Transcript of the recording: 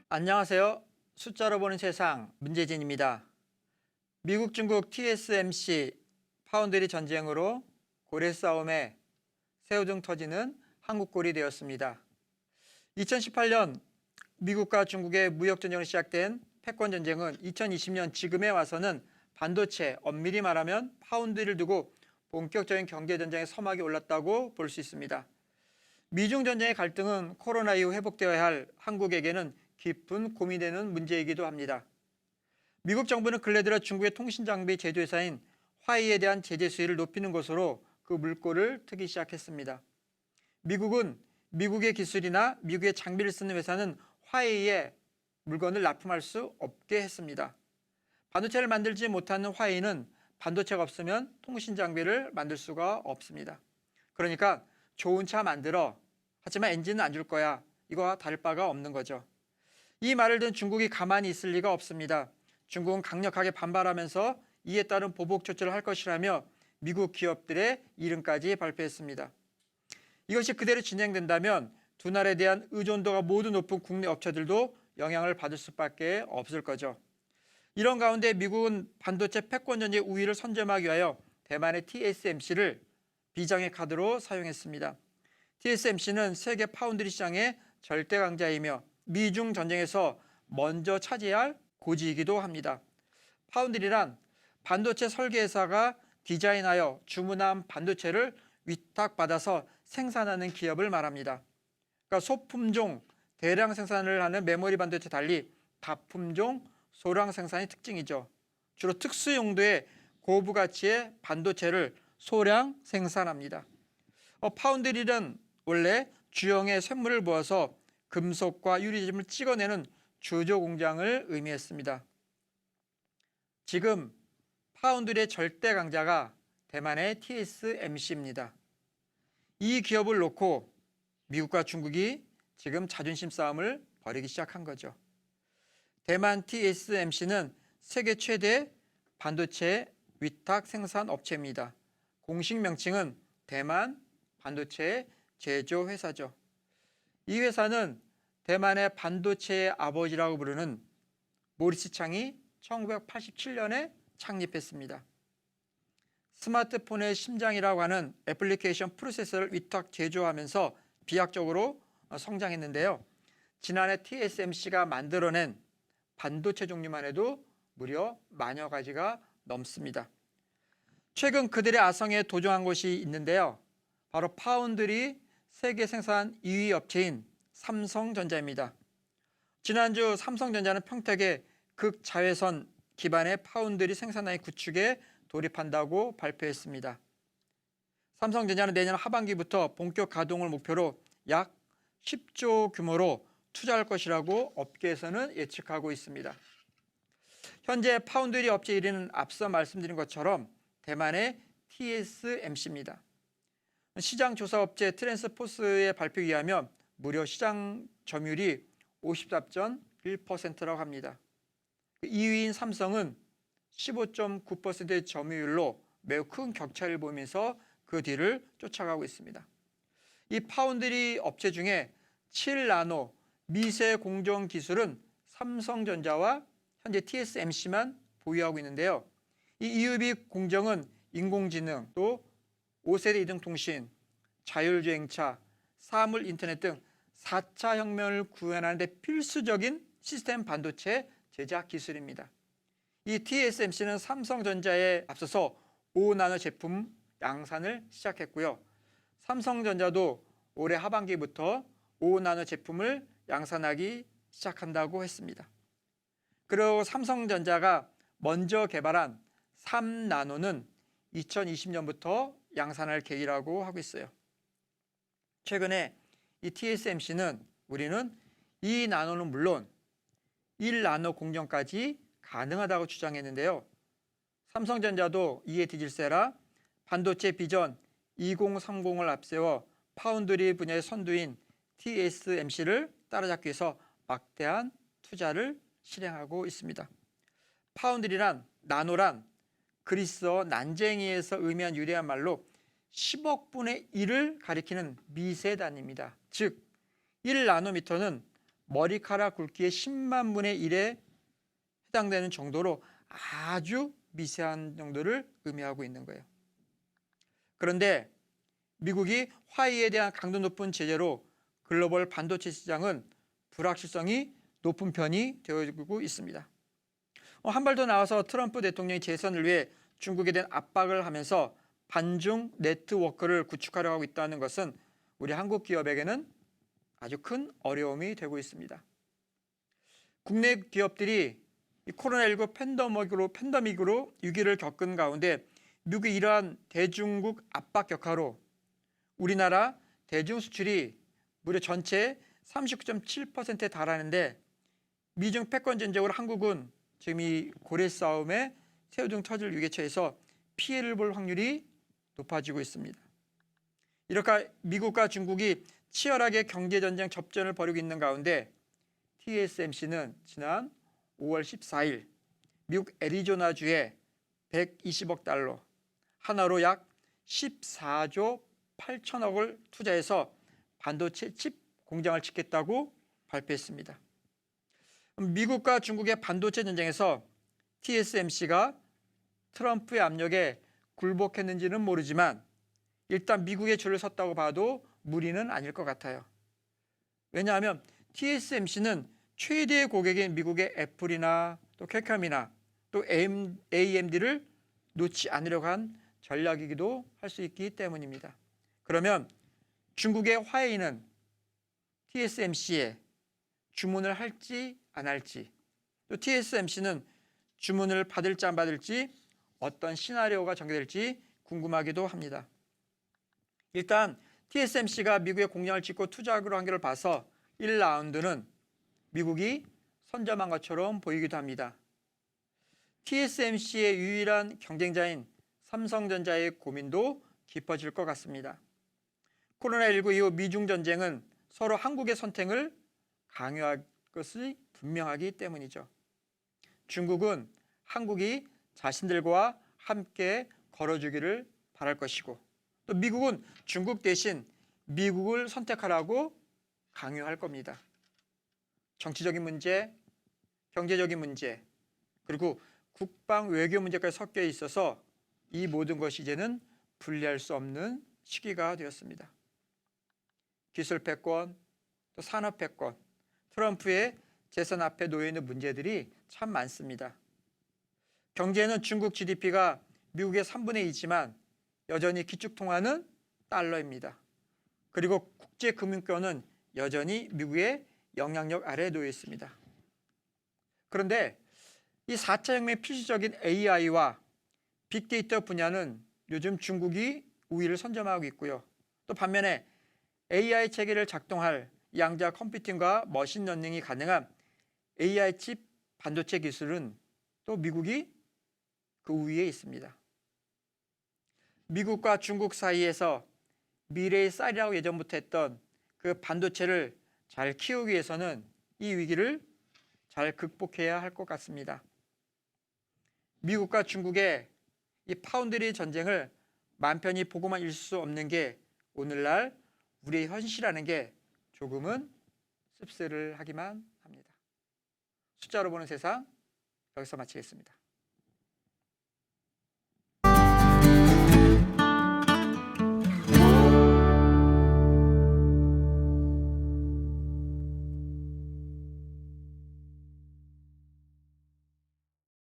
안녕하세요. 숫자로 보는 세상 문재진입니다. 미국 중국 TSMC 파운드리 전쟁으로 고래 싸움에 새우등 터지는 한국꼴이 되었습니다. 2018년 미국과 중국의 무역전쟁으로 시작된 패권전쟁은 2020년 지금에 와서는 반도체, 엄밀히 말하면 파운드리를 두고 본격적인 경제전쟁의 서막이 올랐다고 볼 수 있습니다. 미중 전쟁의 갈등은 코로나 이후 회복되어야 할 한국에게는 깊은 고민되는 문제이기도 합니다. 미국 정부는 근래 들어 중국의 통신장비 제조회사인 화웨이에 대한 제재 수위를 높이는 것으로 그 물꼬를 트기 시작했습니다. 미국은 미국의 기술이나 미국의 장비를 쓰는 회사는 화웨이에 물건을 납품할 수 없게 했습니다. 반도체를 만들지 못하는 화웨이는 반도체가 없으면 통신장비를 만들 수가 없습니다. 그러니까 좋은 차 만들어, 하지만 엔진은 안 줄 거야. 이거와 다를 바가 없는 거죠. 이 말을 듣는 중국이 가만히 있을 리가 없습니다. 중국은 강력하게 반발하면서 이에 따른 보복 조치를 할 것이라며 미국 기업들의 이름까지 발표했습니다. 이것이 그대로 진행된다면 두 나라에 대한 의존도가 모두 높은 국내 업체들도 영향을 받을 수밖에 없을 거죠. 이런 가운데 미국은 반도체 패권전쟁의 우위를 선점하기 위하여 대만의 TSMC를 비장의 카드로 사용했습니다. TSMC는 세계 파운드리 시장의 절대 강자이며 미중 전쟁에서 먼저 차지해야 할 고지이기도 합니다. 파운드리란 반도체 설계회사가 디자인하여 주문한 반도체를 위탁받아서 생산하는 기업을 말합니다. 그러니까 소품종, 대량 생산을 하는 메모리 반도체 달리 다품종, 소량 생산이 특징이죠. 주로 특수 용도의 고부 가치의 반도체를 소량 생산합니다. 파운드리는 원래 주형의 쇳물을 부어서 금속과 유리점을 찍어내는 주조 공장을 의미했습니다. 지금 파운드리의 절대 강자가 대만의 TSMC입니다. 이 기업을 놓고 미국과 중국이 지금 자존심 싸움을 벌이기 시작한 거죠. 대만 TSMC는 세계 최대 반도체 위탁 생산 업체입니다. 공식 명칭은 대만 반도체 제조 회사죠. 이 회사는 대만의 반도체의 아버지라고 부르는 모리스 창이 1987년에 창립했습니다. 스마트폰의 심장이라고 하는 애플리케이션 프로세서를 위탁 제조하면서 비약적으로 성장했는데요. 지난해 TSMC가 만들어낸 반도체 종류만 해도 무려 10,000여 가지가 넘습니다. 최근 그들의 아성에 도전한 곳이 있는데요. 바로 파운드리 세계 생산 2위 업체인 삼성전자입니다. 지난주 삼성전자는 평택에 극자외선 기반의 파운드리 생산라인 구축에 돌입한다고 발표했습니다. 삼성전자는 내년 하반기부터 본격 가동을 목표로 약 10조 규모로 투자할 것이라고 업계에서는 예측하고 있습니다. 현재 파운드리 업체 1위는 앞서 말씀드린 것처럼 대만의 TSMC입니다. 시장조사업체 트랜스포스의 발표에 의하면 무려 시장 점유율이 54.1%라고 합니다. 2위인 삼성은 15.9%의 점유율로 매우 큰 격차를 보이면서 그 뒤를 쫓아가고 있습니다. 이 파운드리 업체 중에 7나노 미세 공정 기술은 삼성전자와 현재 TSMC만 보유하고 있는데요. 이 EUV 공정은 인공지능, 또 5세대 이동통신, 자율주행차, 사물 인터넷 등 4차 혁명을 구현하는 데 필수적인 시스템 반도체 제작 기술입니다. 이 TSMC는 삼성전자에 앞서서 5나노 제품 양산을 시작했고요. 삼성전자도 올해 하반기부터 5나노 제품을 양산하기 시작한다고 했습니다. 그리고 삼성전자가 먼저 개발한 3나노는 2020년부터 양산할 계획이라고 하고 있어요. 최근에 이 TSMC는 우리는 2나노는 물론 1나노 공정까지 가능하다고 주장했는데요. 삼성전자도 이에 뒤질세라 반도체 비전 2030을 앞세워 파운드리 분야의 선두인 TSMC를 따라잡기 위해서 막대한 투자를 실행하고 있습니다. 파운드리란, 나노란 그리스어 난쟁이에서 의미한 유래한 말로 10억 분의 1을 가리키는 미세 단위입니다. 즉 1나노미터는 머리카락 굵기의 10만 분의 1에 해당되는 정도로 아주 미세한 정도를 의미하고 있는 거예요. 그런데 미국이 화웨이에 대한 강도 높은 제재로 글로벌 반도체 시장은 불확실성이 높은 편이 되어지고 있습니다. 한 발 더 나와서 트럼프 대통령이 재선을 위해 중국에 대한 압박을 하면서 반중 네트워크를 구축하려고 하고 있다는 것은 우리 한국 기업에게는 아주 큰 어려움이 되고 있습니다. 국내 기업들이 코로나19 팬데믹으로 위기를 겪은 가운데 미국의 이러한 대중국 압박 격화로 우리나라 대중 수출이 무려 전체 39.7%에 달하는데 미중 패권 전쟁으로 한국은 지금 이 고래 싸움에 새우등 터질 위기에 처해서 피해를 볼 확률이 높아지고 있습니다. 이렇게 미국과 중국이 치열하게 경제전쟁 접전을 벌이고 있는 가운데 TSMC는 지난 5월 14일 미국 애리조나주에 120억 달러, 하나로 약 14조 8천억을 투자해서 반도체 칩 공장을 짓겠다고 발표했습니다. 미국과 중국의 반도체 전쟁에서 TSMC가 트럼프의 압력에 굴복했는지는 모르지만 일단 미국의 줄을 섰다고 봐도 무리는 아닐 것 같아요. 왜냐하면 TSMC는 최대의 고객인 미국의 애플이나 또 퀄컴이나 또 AMD를 놓지 않으려고 한 전략이기도 할 수 있기 때문입니다. 그러면 중국의 화웨이는 TSMC에 주문을 할지 안 할지, 또 TSMC는 주문을 받을지 안 받을지 어떤 시나리오가 전개될지 궁금하기도 합니다. 일단 TSMC가 미국에 공장을 짓고 투자하기로 한 것을 봐서 1라운드는 미국이 선점한 것처럼 보이기도 합니다. TSMC의 유일한 경쟁자인 삼성전자의 고민도 깊어질 것 같습니다. 코로나19 이후 미중 전쟁은 서로 한국의 선택을 강요할 것이 분명하기 때문이죠. 중국은 한국이 자신들과 함께 걸어주기를 바랄 것이고 또 미국은 중국 대신 미국을 선택하라고 강요할 겁니다. 정치적인 문제, 경제적인 문제, 그리고 국방 외교 문제까지 섞여 있어서 이 모든 것이 이제는 분리할 수 없는 시기가 되었습니다. 기술 패권, 또 산업 패권, 트럼프의 재선 앞에 놓여 있는 문제들이 참 많습니다. 경제는 중국 GDP가 미국의 3분의 2지만 여전히 기축통화는 달러입니다. 그리고 국제금융권은 여전히 미국의 영향력 아래에 놓여 있습니다. 그런데 이 4차 혁명의 필수적인 AI와 빅데이터 분야는 요즘 중국이 우위를 선점하고 있고요. 또 반면에 AI 체계를 작동할 양자 컴퓨팅과 머신러닝이 가능한 AI 칩 반도체 기술은 또 미국이 그 우위에 있습니다. 미국과 중국 사이에서 미래의 쌀이라고 예전부터 했던 그 반도체를 잘 키우기 위해서는 이 위기를 잘 극복해야 할 것 같습니다. 미국과 중국의 이 파운드리 전쟁을 맘 편히 보고만 있을 수 없는 게 오늘날 우리의 현실이라는 게 조금은 씁쓸을 하기만 합니다. 숫자로 보는 세상 여기서 마치겠습니다.